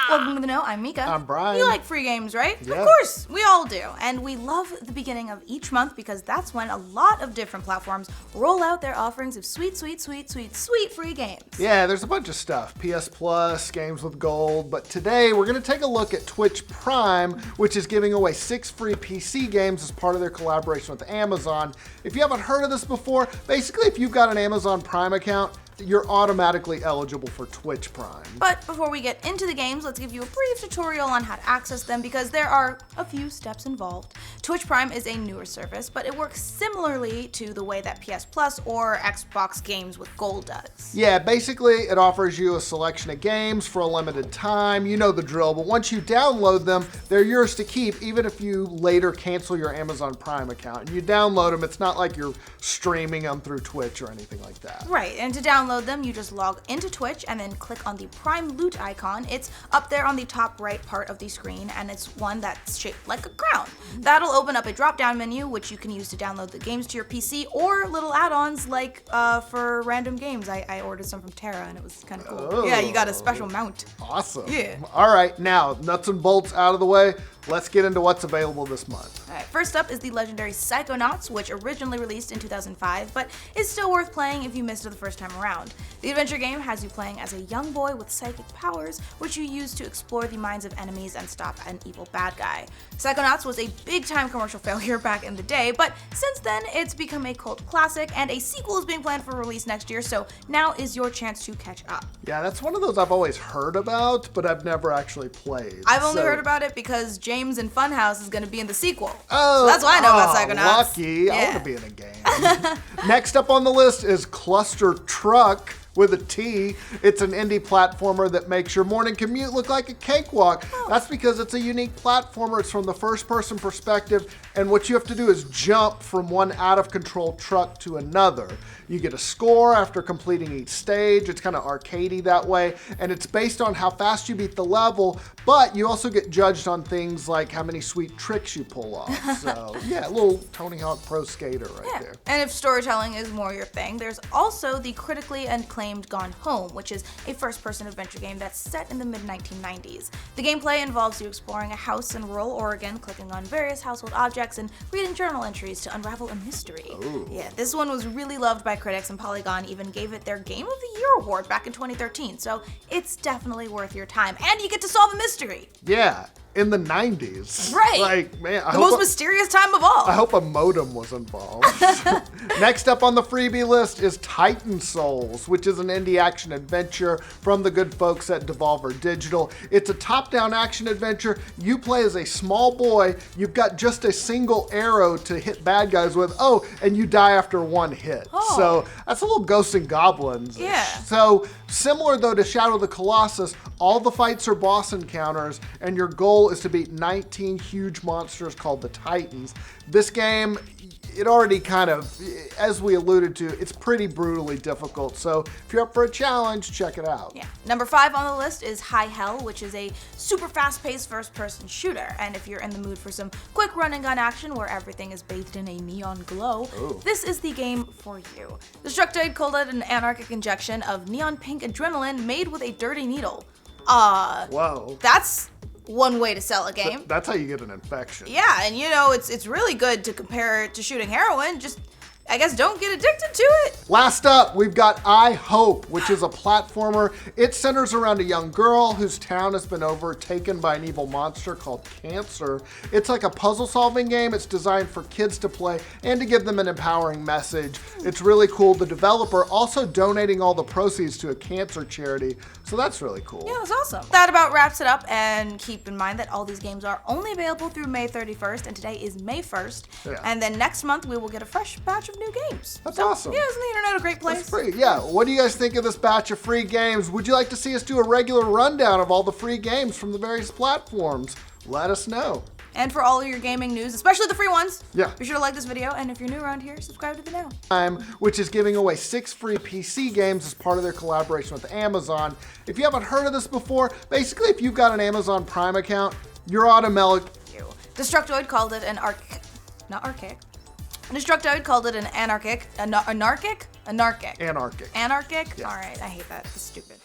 Welcome to The Know, I'm Mica. I'm Brian. You like free games, right? Yeah. Of course, we all do. And we love the beginning of each month because that's when a lot of different platforms roll out their offerings of sweet free games. Yeah, there's a bunch of stuff. PS Plus, games with gold, but today we're going to take a look at Twitch Prime, which is giving away 6 free PC games as part of their collaboration with Amazon. If you haven't heard of this before, basically if you've got an Amazon Prime account, you're automatically eligible for Twitch Prime. But before we get into the games, let's give you a brief tutorial on how to access them because there are a few steps involved. Twitch Prime is a newer service, but it works similarly to the way that PS Plus or Xbox Games with Gold does. Yeah, basically it offers you a selection of games for a limited time. You know the drill, but once you download them, they're yours to keep even if you later cancel your Amazon Prime account. And you download them, it's not like you're streaming them through Twitch or anything like that. Right, and to download them, you just log into Twitch and then click on the Prime Loot icon. It's up there on the top right part of the screen, and it's one that's shaped like a crown. That'll open up a drop-down menu, which you can use to download the games to your PC or little add-ons like for random games. I ordered some from Terra, and it was kind of cool. Oh. Yeah, you got a special mount. Awesome. Yeah. All right, now, nuts and bolts out of the way. Let's get into what's available this month. All right, first up is the legendary Psychonauts, which originally released in 2005, but is still worth playing if you missed it the first time around. The adventure game has you playing as a young boy with psychic powers, which you use to explore the minds of enemies and stop an evil bad guy. Psychonauts was a big-time commercial failure back in the day, but since then it's become a cult classic, and a sequel is being planned for release next year, so now is your chance to catch up. Yeah, that's one of those I've always heard about, but I've never actually played. I've only heard about it because James in Funhouse is going to be in the sequel. Oh, so that's why I know about Psychonauts. Lucky. Yeah. I want to be in a game. Next up on the list is Cluster Truck with a T. It's an indie platformer that makes your morning commute look like a cakewalk. That's because it's a unique platformer. It's from the first-person perspective, and what you have to do is jump from one out-of-control truck to another. You get a score after completing each stage. It's kind of arcadey that way, and it's based on how fast you beat the level, but you also get judged on things like how many sweet tricks you pull off. So, yeah, a little Tony Hawk Pro Skater right there. And if storytelling is more your thing, there's also the critically acclaimed Gone Home, which is a first-person adventure game that's set in the mid-1990s. The gameplay involves you exploring a house in rural Oregon, clicking on various household objects, and reading journal entries to unravel a mystery. Ooh. Yeah, this one was really loved by critics, and Polygon even gave it their Game of the Year award back in 2013, so it's definitely worth your time. And you get to solve a mystery! Yeah, in the 90s. Right! Like, man, The most mysterious time of all! I hope a modem was involved. Next up on the freebie list is Titan Souls, which is an indie action adventure from the good folks at Devolver Digital. It's a top-down action adventure. You play as a small boy. You've got just a single arrow to hit bad guys with. Oh, and you die after one hit. Oh. So that's a little Ghosts and Goblins-ish. Yeah. So similar though to Shadow of the Colossus, all the fights are boss encounters, and your goal is to beat 19 huge monsters called the Titans. This game, it already kind of, as we alluded to, it's pretty brutally difficult. So if you're up for a challenge, check it out. Yeah. Number 5 on the list is High Hell, which is a super fast-paced first-person shooter. And if you're in the mood for some quick run-and-gun action where everything is bathed in a neon glow, this is the game for you. Destructoid called it an anarchic injection of neon pink adrenaline made with a dirty needle. Whoa. That's one way to sell a game. That's how you get an infection. Yeah, and you know, it's really good to compare it to shooting heroin. Just, I guess, don't get addicted to it. Last up, we've got I Hope, which is a platformer. It centers around a young girl whose town has been overtaken by an evil monster called Cancer. It's like a puzzle-solving game. It's designed for kids to play and to give them an empowering message. It's really cool. The developer also donating all the proceeds to a cancer charity, so that's really cool. Yeah, that's awesome. That about wraps it up, and keep in mind that all these games are only available through May 31st, and today is May 1st. Yeah. And then next month we will get a fresh batch of new games. That's awesome. Yeah, isn't the internet a great place? That's free. Yeah. What do you guys think of this batch of free games? Would you like to see us do a regular rundown of all the free games from the various platforms? Let us know. And for all of your gaming news, especially the free ones, Yeah. be sure to like this video, and if you're new around here, subscribe to The Know. Which is giving away 6 free PC games as part of their collaboration with Amazon. If you haven't heard of this before, basically if you've got an Amazon Prime account, you're automatic. Destructoid called it an Destructoid called it an anarchic. Anarchic. Anarchic? Yeah. All right, I hate that. It's stupid.